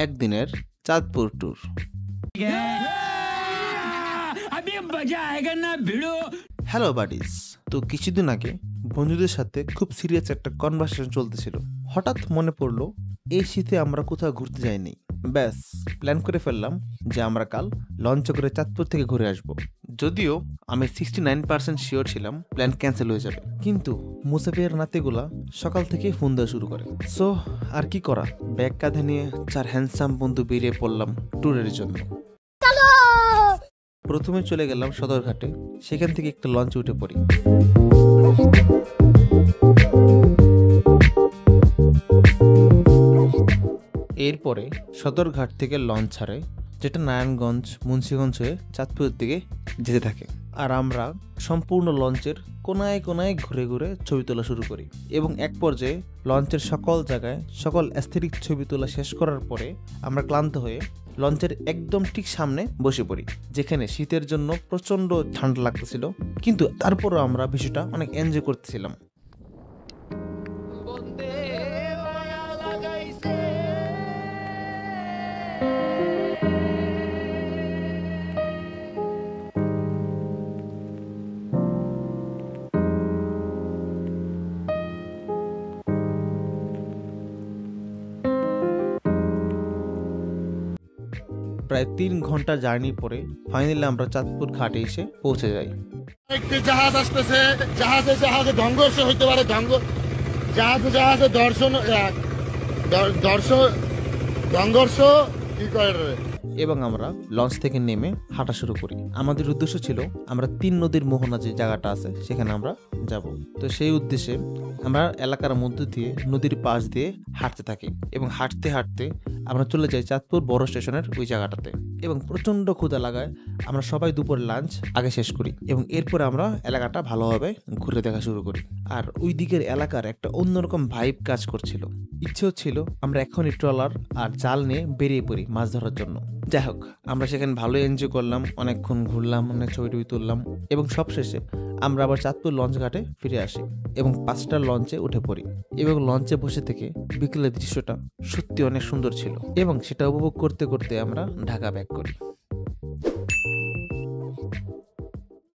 একদিনের Chandpur tour. Hello buddies, তো কিছুদিন আগে বন্ধুদের সাথে খুব সিরিয়াস একটা কনভারসেশন চলতেছিল। হঠাৎ মনে পড়লো এই শীতে আমরা কোথাও ঘুরতে যাইনি। ব্যাস প্ল্যান করে ফেললাম যে আমরা কাল লঞ্চে করে চাঁদপুর থেকে ঘুরে আসব। যদিও আমি 69% শিওর ছিলাম প্ল্যান ক্যান্সেল হয়ে যাবে, কিন্তু মুসাফির নাতিগুলা সকাল থেকে ফোন দেওয়া শুরু করে। সো আর কি করা, ব্যাগ কাঁধে নিয়ে 4 হ্যান্ডসাম বন্ধু বেরিয়ে পড়লাম ট্যুরের জন্য। প্রথমে চলে গেলাম সদরঘাটে, সেখান থেকে একটা লঞ্চে উঠে পড়ি। এরপরে সদরঘাট থেকে লঞ্চ ছাড়ে, যেটা নারায়ণগঞ্জ মুন্সিগঞ্জ হয়ে চাঁদপুরের দিকে যেতে থাকে। আর আমরা সম্পূর্ণ লঞ্চের কোনায় কোনায় ঘুরে ঘুরে ছবি তোলা শুরু করি, এবং এক পর্যায়ে লঞ্চের সকল জায়গায় সকল অ্যাস্থেটিক ছবি তোলা শেষ করার পরে আমরা ক্লান্ত হয়ে লঞ্চের একদম ঠিক সামনে বসে পড়ি, যেখানে শীতের জন্য প্রচণ্ড ঠান্ডা লাগতেছিল, কিন্তু তারপরও আমরা বিষয়টা অনেক এনজয় করতেছিলাম। প্রায় 3 ঘন্টা জার্নি পরে ফাইনালি আমরা চাঁদপুর ঘাটে এসে পৌঁছে যাই। একটি জাহাজ আসতেছে, জাহাজে জাহাজে সংঘর্ষ হইতে পারে, জাহাজে জাহাজে সংঘর্ষ কি করে। এবং আমরা লঞ্চ থেকে নেমে হাঁটা শুরু করি। আমাদের উদ্দেশ্য ছিল আমরা 3 নদীর মোহনা যে জায়গাটা আছে সেখানে আমরা যাব। তো সেই উদ্দেশ্যে আমরা এলাকার মধ্য দিয়ে নদীর পাশ দিয়ে হাঁটতে থাকি, এবং হাঁটতে হাঁটতে আমরা চলে যাই চাঁদপুর বড় স্টেশনের ওই জায়গাটাতে। এবং প্রচণ্ড ক্ষুধা লাগায় আমরা সবাই দুপুর লাঞ্চ আগে শেষ করি, এবং এরপরে আমরা এলাকাটা ভালোভাবে ঘুরে দেখা শুরু করি। আর ওই দিকের এলাকার একটা অন্যরকম ভাইব কাজ করছিল। ইচ্ছে হচ্ছিল আমরা এখনই ট্রলার আর জাল নিয়ে বেরিয়ে পড়ি মাছ ধরার জন্য। যাই হোক, আমরা সেখানে ভালো এনজয় করলাম, অনেকক্ষণ ঘুরলাম, অনেক ছবি টবি তুললাম, এবং সবশেষে আমরা আবার চাঁদপুর লঞ্চ ঘাটে ফিরে আসি এবং 5টার লঞ্চে উঠে পড়ি। এবং লঞ্চে বসে থেকে বিকেলের দৃশ্যটা সত্যি অনেক সুন্দর ছিল, এবং সেটা উপভোগ করতে করতে আমরা ঢাকা ব্যাক করি।